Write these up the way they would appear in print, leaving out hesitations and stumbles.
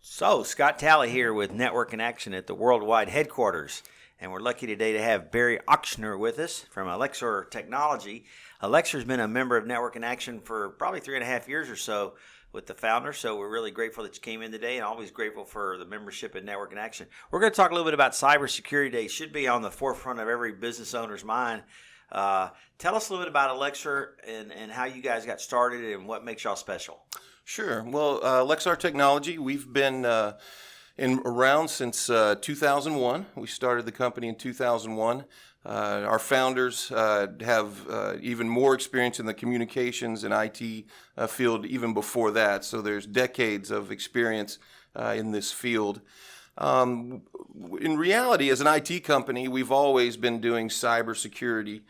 So, Scott Talley here with Network in Action at the worldwide headquarters. And we're lucky today to have Barry Ochsner with us from Alexaur Technology. Alexaur's been a member of Network in Action for probably 3.5 years or so with the founder. So we're really grateful that you came in today and always grateful for the membership in Network in Action. We're going to talk a little bit about cybersecurity today. It should be on the forefront of every business owner's mind. Tell us a little bit about Alexaur and how you guys got started and what makes y'all special. Sure. Well, Alexaur Technology, we've been around since 2001. We started the company in 2001. Our founders have even more experience in the communications and IT field even before that. So there's decades of experience in this field. In reality, as an IT company, we've always been doing cybersecurity,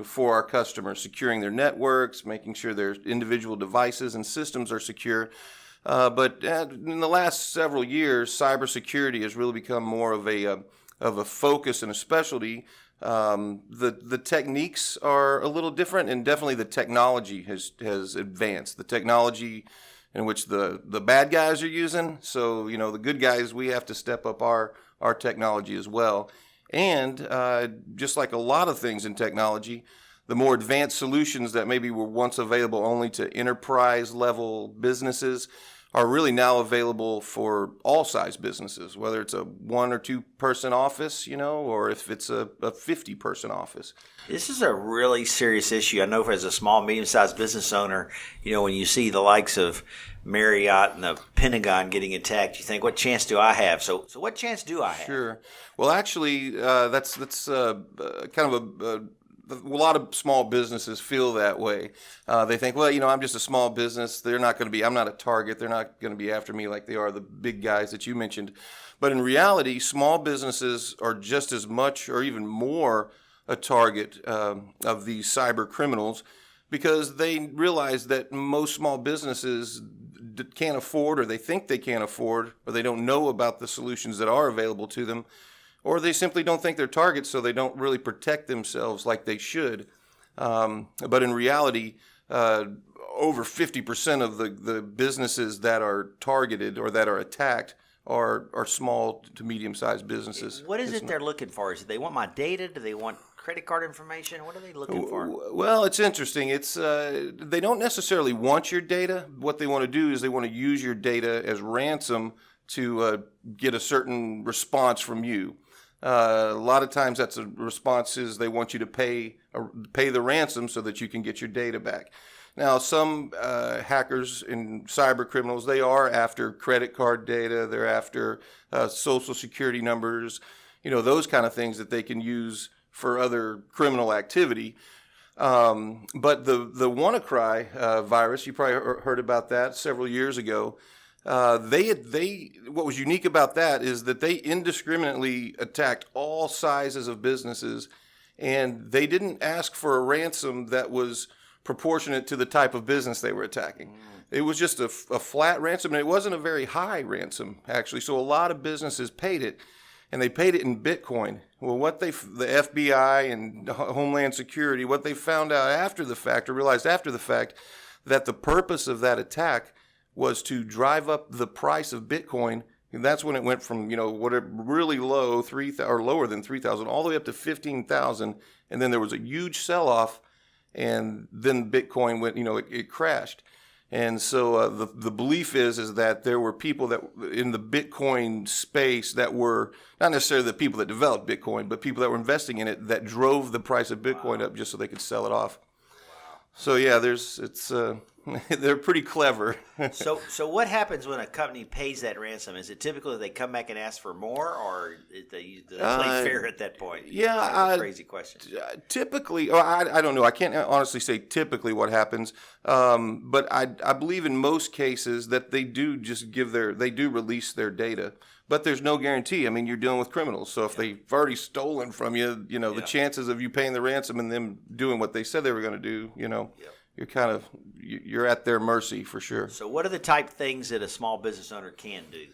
for our customers, securing their networks, making sure their individual devices and systems are secure. But in the last several years, cybersecurity has really become more of a focus and a specialty. The techniques are a little different, and definitely the technology has advanced. The technology in which the bad guys are using. So, the good guys, we have to step up our technology as well. And just like a lot of things in technology, the more advanced solutions that maybe were once available only to enterprise level businesses are really now available for all size businesses, whether it's a 1 or 2 person office, or if it's a 50 person office. This is a really serious issue. I know as a small, medium-sized business owner, when you see the likes of Marriott and the Pentagon getting attacked, you think, what chance do I have? So what chance do I have? Sure. Well, actually, that's kind of a lot of small businesses feel that way. They think, well, I'm just a small business. I'm not a target. They're not going to be after me like they are the big guys that you mentioned. But in reality, small businesses are just as much or even more a target of these cyber criminals, because they realize that most small businesses can't afford, or they think they can't afford, or they don't know about the solutions that are available to them, or they simply don't think they're targets, so they don't really protect themselves like they should. But in reality, over 50% of the businesses that are targeted or that are attacked are small to medium-sized businesses. What is it they're looking for? Is it they want my data? Do they want credit card information? What are they looking for? Well, it's interesting. It's they don't necessarily want your data. What they want to do is they want to use your data as ransom to get a certain response from you. A lot of times that's a response is they want you to pay the ransom so that you can get your data back. Now, some hackers and cyber criminals, they are after credit card data. They're after social security numbers, those kind of things that they can use for other criminal activity. But the WannaCry virus, you probably heard about that several years ago. What was unique about that is that they indiscriminately attacked all sizes of businesses, and they didn't ask for a ransom that was proportionate to the type of business they were attacking. It was just a flat ransom, and it wasn't a very high ransom, actually. So a lot of businesses paid it, and they paid it in Bitcoin. Well, the FBI and Homeland Security, what they found out after the fact, or realized after the fact, that the purpose of that attack was to drive up the price of Bitcoin. And that's when it went from, really low, or lower than 3,000, all the way up to 15,000. And then there was a huge sell-off, and then Bitcoin went, it crashed. And so the belief is that there were people that in the Bitcoin space that were not necessarily the people that developed Bitcoin, but people that were investing in it that drove the price of Bitcoin up just so they could sell it off. So yeah, they're pretty clever. So what happens when a company pays that ransom? Is it typically they come back and ask for more, or do they play fair at that point? Yeah, that's a crazy question. Typically, I don't know. I can't honestly say typically what happens, but I believe in most cases that they do just they do release their data. But there's no guarantee. I mean, you're dealing with criminals. So if they've already stolen from you, the chances of you paying the ransom and them doing what they said they were going to do, you're at their mercy for sure. So what are the type things that a small business owner can do?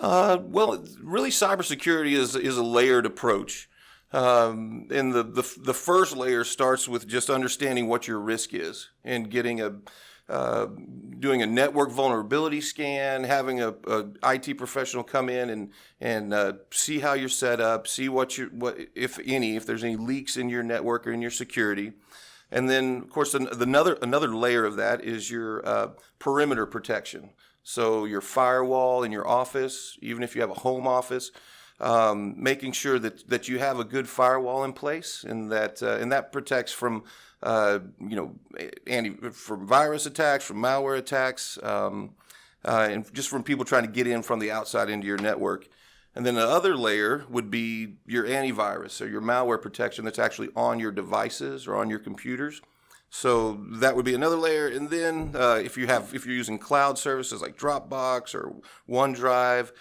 Well, really, cybersecurity is a layered approach. And the first layer starts with just understanding what your risk is and getting doing a network vulnerability scan, having a IT professional come in and see how you're set up, see what if there's any leaks in your network or in your security. And then, of course, another layer of that is your perimeter protection. So your firewall in your office, even if you have a home office, making sure that you have a good firewall in place, and that protects from from virus attacks, from malware attacks, and just from people trying to get in from the outside into your network. And then the other layer would be your antivirus or your malware protection that's actually on your devices or on your computers. So that would be another layer. And then if you're using cloud services like Dropbox or OneDrive,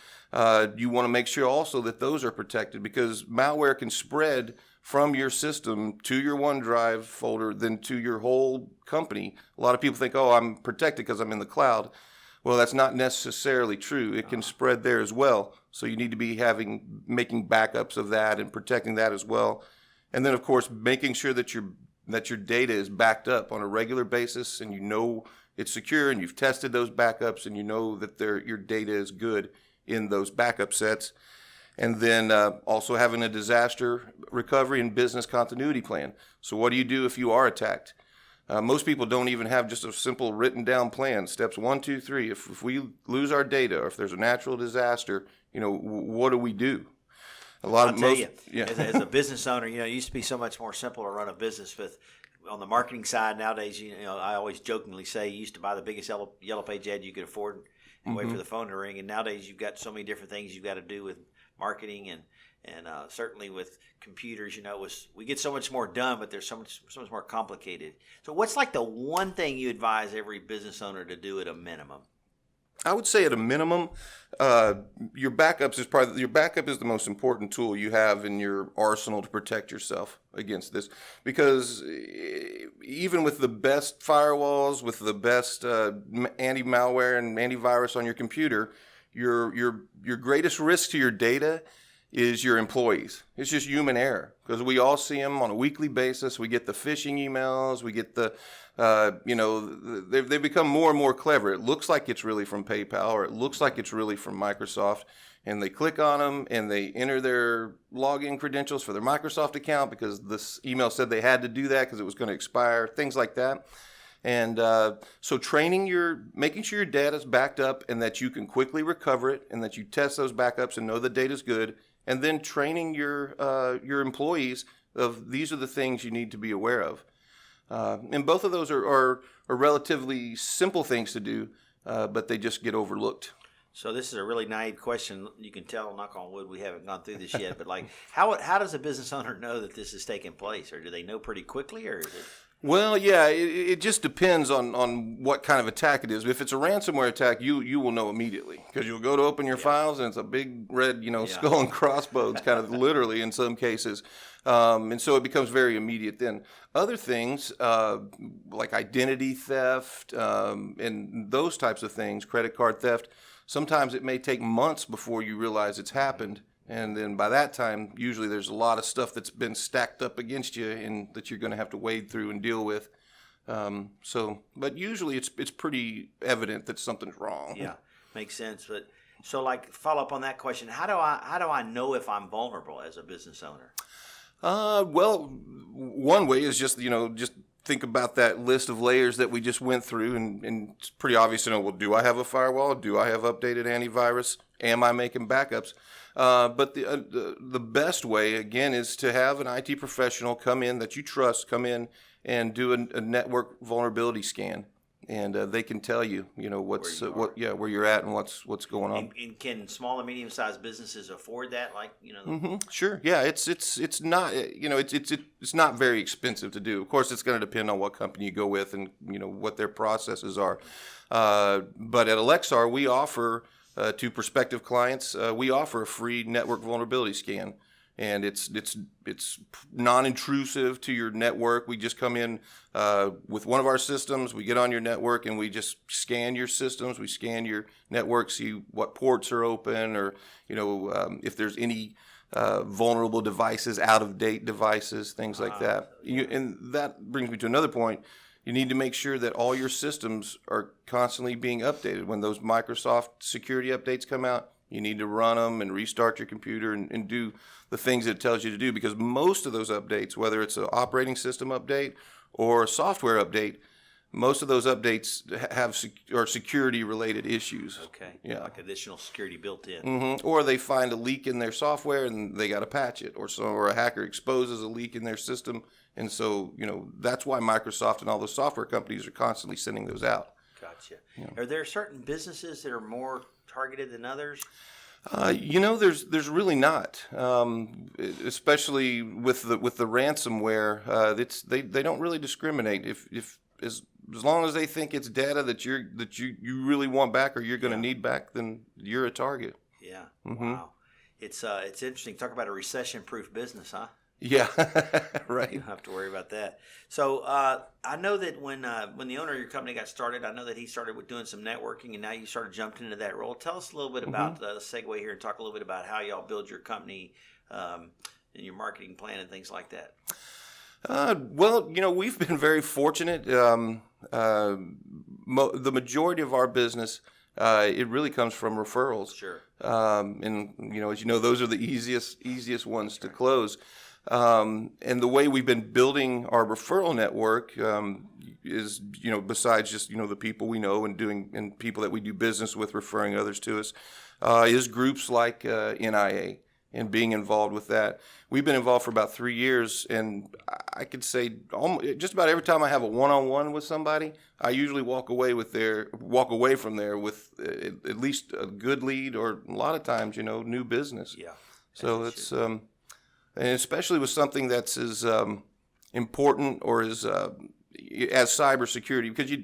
you want to make sure also that those are protected, because malware can spread from your system to your OneDrive folder, then to your whole company. A lot of people think, oh, I'm protected because I'm in the cloud. Well, that's not necessarily true. It can spread there as well. So you need to be making backups of that and protecting that as well. And then, of course, making sure that your data is backed up on a regular basis, and you know it's secure, and you've tested those backups, and you know that your data is good in those backup sets. And then also having a disaster recovery and business continuity plan. So what do you do if you are attacked? Most people don't even have just a simple written down plan. Steps 1, 2, 3. If we lose our data, or if there's a natural disaster, what do we do? I'll tell you, as a business owner, it used to be so much more simple to run a business with. On the marketing side nowadays, I always jokingly say you used to buy the biggest yellow page ad you could afford and wait for the phone to ring. And nowadays you've got so many different things you've got to do with marketing and certainly with computers. We get so much more done, but there's so much more complicated. So what's like the one thing you advise every business owner to do at a minimum? I would say at a minimum, your backup is the most important tool you have in your arsenal to protect yourself against this. Because even with the best firewalls, with the best anti-malware and antivirus on your computer, your greatest risk to your data is your employees. It's just human error, because we all see them on a weekly basis. We get the phishing emails. We get the, they've become more and more clever. It looks like it's really from PayPal, or it looks like it's really from Microsoft. And they click on them and they enter their login credentials for their Microsoft account because this email said they had to do that because it was going to expire, things like that. And so making sure your data is backed up and that you can quickly recover it, and that you test those backups and know the data is good. And then training your employees of these are the things you need to be aware of. And both of those are relatively simple things to do, but they just get overlooked. So this is a really naive question. You can tell, knock on wood, we haven't gone through this yet. But how does a business owner know that this is taking place? Or do they know pretty quickly? Or is it... Well, yeah, it just depends on what kind of attack it is. If it's a ransomware attack, you will know immediately, because you'll go to open your files and it's a big red, skull and crossbones, kind of literally in some cases. And so it becomes very immediate then. Other things like identity theft and those types of things, credit card theft, sometimes it may take months before you realize it's happened. And then by that time, usually there's a lot of stuff that's been stacked up against you and that you're going to have to wade through and deal with. But usually it's pretty evident that something's wrong. Yeah, makes sense. But so follow up on that question, how do I know if I'm vulnerable as a business owner? Well, one way is just think about that list of layers that we just went through, and it's pretty obvious to know, well, do I have a firewall? Do I have updated antivirus? Am I making backups? But the best way, again, is to have an IT professional come in that you trust, come in and do a network vulnerability scan. And they can tell you, where you're at and what's going on. And can small and medium sized businesses afford that? Sure, yeah. It's not it's not very expensive to do. Of course, it's going to depend on what company you go with and what their processes are. But at Alexaur, we offer to prospective clients, we offer a free network vulnerability scan. And it's non-intrusive to your network. We just come in with one of our systems. We get on your network and we just scan your systems. We scan your network, see what ports are open, or if there's any vulnerable devices, out-of-date devices, things like that. And that brings me to another point. You need to make sure that all your systems are constantly being updated. When those Microsoft security updates come out, you need to run them and restart your computer and do the things it tells you to do, because most of those updates, whether it's an operating system update or a software update, most of those updates are security-related issues. Okay. Yeah. Like additional security built in. Mm-hmm. Or they find a leak in their software and they got to patch it, or a hacker exposes a leak in their system, and so that's why Microsoft and all those software companies are constantly sending those out. Gotcha. Yeah. Are there certain businesses that are more targeted than others? There's really not, especially with the ransomware. They don't really discriminate. If as long as they think it's data that you really want back or you're going to need back, then you're a target. Yeah. Mm-hmm. Wow. It's interesting. Talk about a recession-proof business, huh? Yeah. Right. You don't have to worry about that. So I know that when the owner of your company got started, I know that he started with doing some networking, and now you started jumping into that role. Tell us a little bit about the segue here, and talk a little bit about how y'all build your company and your marketing plan and things like that. Well, we've been very fortunate. The majority of our business, it really comes from referrals. Sure. And as you know, those are the easiest ones to close. And the way we've been building our referral network is, besides just the people we know and people that we do business with referring others to us, is groups like NIA. And being involved with that. We've been involved for about 3 years, and I could say just about every time I have a one-on-one with somebody, I usually walk away from there with at least a good lead, or a lot of times, new business. Yeah. So it's and especially with something that's as important or as cybersecurity, because you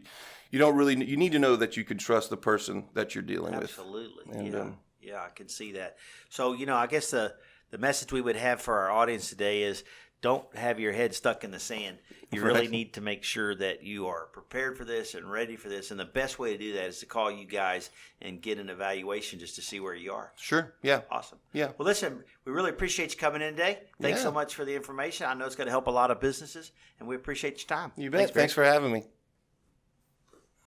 need to know that you can trust the person that you're dealing with. Absolutely. And, yeah, I can see that. So, I guess the message we would have for our audience today is, don't have your head stuck in the sand. You really need to make sure that you are prepared for this and ready for this. And the best way to do that is to call you guys and get an evaluation just to see where you are. Sure. Yeah. Awesome. Yeah. Well, listen, we really appreciate you coming in today. Thanks so much for the information. I know it's going to help a lot of businesses, and we appreciate your time. You bet. Thanks for having me.